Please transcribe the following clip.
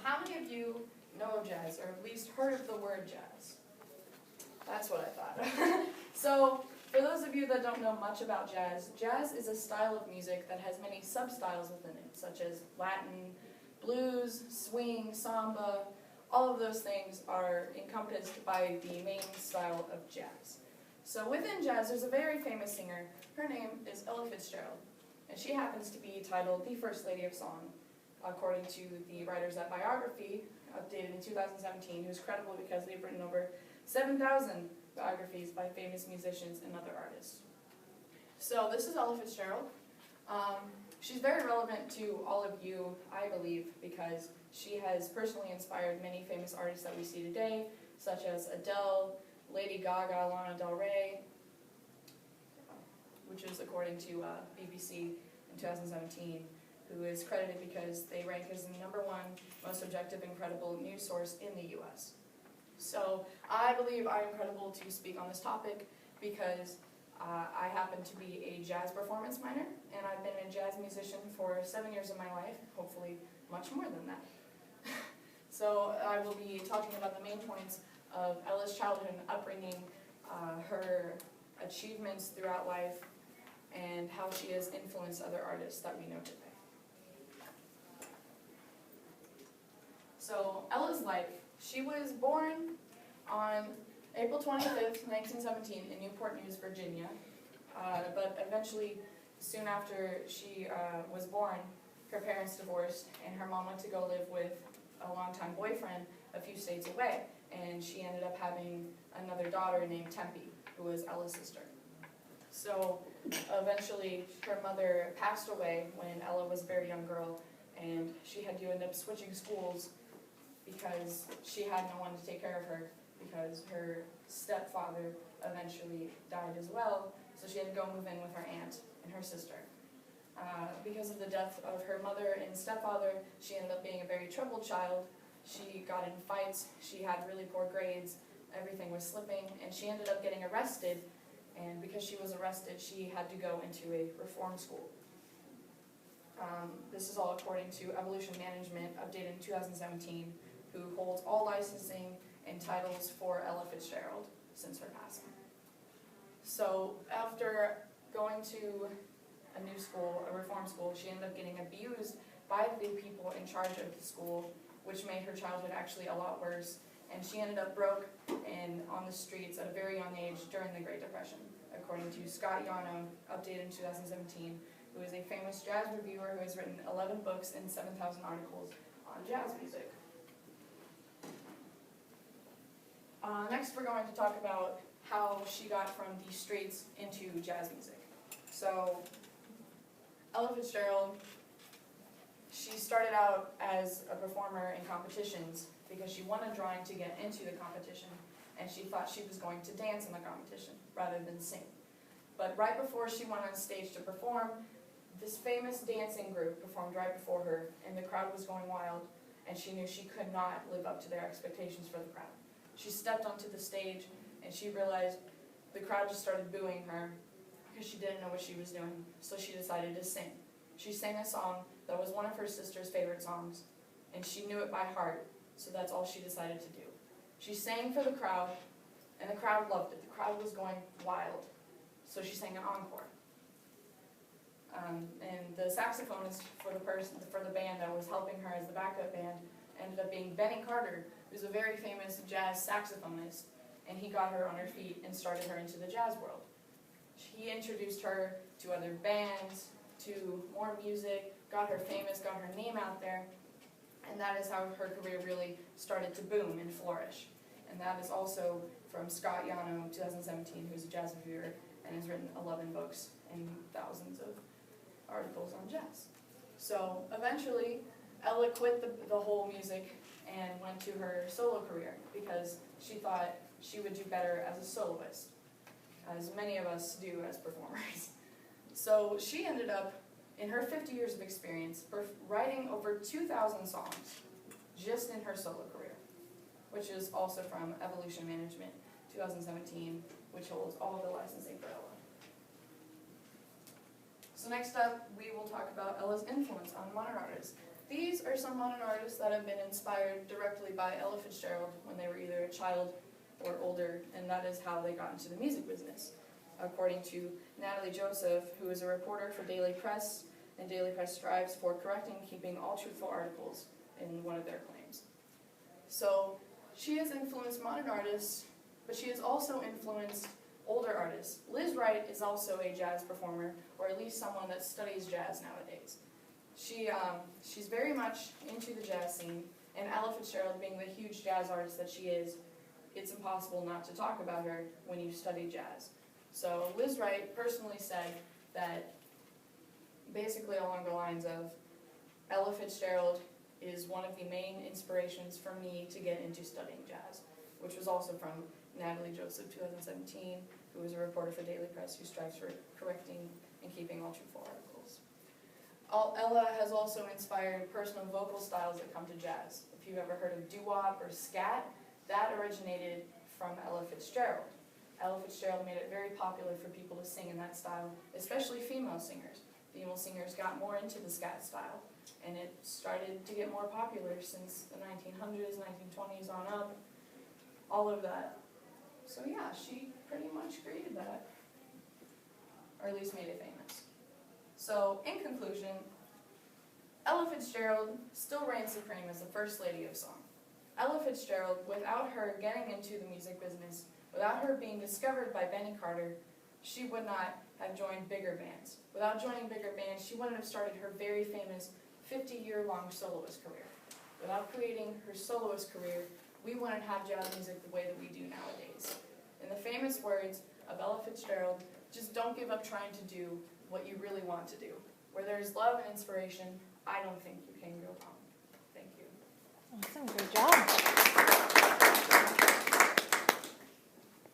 how many of you know of jazz, or at least heard of the word jazz? That's what I thought. So, for those of you that don't know much about jazz, jazz is a style of music that has many sub-styles within it, such as Latin, blues, swing, samba. All of those things are encompassed by the main style of jazz. So within jazz, there's a very famous singer. Her name is Ella Fitzgerald, and she happens to be titled the First Lady of Song, according to the writers at Biography, updated in 2017, who's credible because they've written over 7,000 biographies by famous musicians and other artists. So this is Ella Fitzgerald. She's very relevant to all of you, I believe, because she has personally inspired many famous artists that we see today, such as Adele, Lady Gaga, Lana Del Rey, which is according to BBC in 2017, who is credited because they rank as the #1 most objective and credible news source in the US. So I believe I am credible to speak on this topic because I happen to be a jazz performance minor, and I've been a jazz musician for 7 years of my life, hopefully much more than that. So I will be talking about the main points of Ella's childhood and upbringing, her achievements throughout life, and how she has influenced other artists that we know today. So Ella's life. She was born on April 25th, 1917 in Newport News, Virginia, but eventually, soon after she was born, her parents divorced, and her mom went to go live with a longtime boyfriend a few states away, and she ended up having another daughter named Tempe, who was Ella's sister. So eventually, her mother passed away when Ella was a very young girl, and she had to end up switching schools because she had no one to take care of her, because her stepfather eventually died as well, so she had to go move in with her aunt and her sister. Because of the death of her mother and stepfather, she ended up being a very troubled child. She got in fights, she had really poor grades, everything was slipping, and she ended up getting arrested, and because she was arrested, she had to go into a reform school. This is all according to Evolution Management, updated in 2017, who holds all licensing and titles for Ella Fitzgerald since her passing. So after going to a new school, a reform school, she ended up getting abused by the people in charge of the school, which made her childhood actually a lot worse. And she ended up broke and on the streets at a very young age during the Great Depression, according to Scott Yano, updated in 2017, who is a famous jazz reviewer who has written 11 books and 7,000 articles on jazz music. Next, we're going to talk about how she got from the streets into jazz music. So, Ella Fitzgerald, she started out as a performer in competitions because she won a drawing to get into the competition, and she thought she was going to dance in the competition rather than sing. But right before she went on stage to perform, this famous dancing group performed right before her, and the crowd was going wild, and she knew she could not live up to their expectations for the crowd. She stepped onto the stage, and she realized the crowd just started booing her because she didn't know what she was doing, so she decided to sing. She sang a song that was one of her sister's favorite songs, and she knew it by heart, so that's all she decided to do. She sang for the crowd, and the crowd loved it. The crowd was going wild, so she sang an encore. And the saxophonist for the band that was helping her as the backup band ended up being Benny Carter, who's a very famous jazz saxophonist, and he got her on her feet and started her into the jazz world. He introduced her to other bands, to more music, got her famous, got her name out there, and that is how her career really started to boom and flourish. And that is also from Scott Yano, 2017, who's a jazz reviewer and has written 11 books and thousands of articles on jazz. So eventually, Ella quit the whole music and went to her solo career because she thought she would do better as a soloist, as many of us do as performers. So she ended up, in her 50 years of experience, writing over 2,000 songs just in her solo career, which is also from Evolution Management, 2017, which holds all of the licensing for Ella. So next up, we will talk about Ella's influence on modern artists. These are some modern artists that have been inspired directly by Ella Fitzgerald when they were either a child or older, and that is how they got into the music business. According to Natalie Joseph, who is a reporter for Daily Press, and Daily Press strives for correcting and keeping all truthful articles in one of their claims. So she has influenced modern artists, but she has also influenced older artists. Liz Wright is also a jazz performer, or at least someone that studies jazz nowadays. She's very much into the jazz scene, and Ella Fitzgerald, being the huge jazz artist that she is, it's impossible not to talk about her when you study jazz. So Liz Wright personally said that, basically along the lines of, Ella Fitzgerald is one of the main inspirations for me to get into studying jazz, which was also from Natalie Joseph, 2017, who is a reporter for Daily Press who strives for correcting and keeping all truthful articles. Ella has also inspired personal vocal styles that come to jazz. If you've ever heard of doo-wop or scat, that originated from Ella Fitzgerald. Ella Fitzgerald made it very popular for people to sing in that style, especially female singers. Female singers got more into the scat style, and it started to get more popular since the 1900s, 1920s on up, all of that. So yeah, she pretty much created that, or at least made it famous. So in conclusion, Ella Fitzgerald still reigns supreme as the First Lady of Song. Ella Fitzgerald, without her getting into the music business, without her being discovered by Benny Carter, she would not have joined bigger bands. Without joining bigger bands, she wouldn't have started her very famous 50-year-long soloist career. Without creating her soloist career, we wouldn't have jazz music the way that we do nowadays. In the famous words of Ella Fitzgerald, just don't give up trying to do what you really want to do. Where there's love and inspiration, I don't think you can go wrong.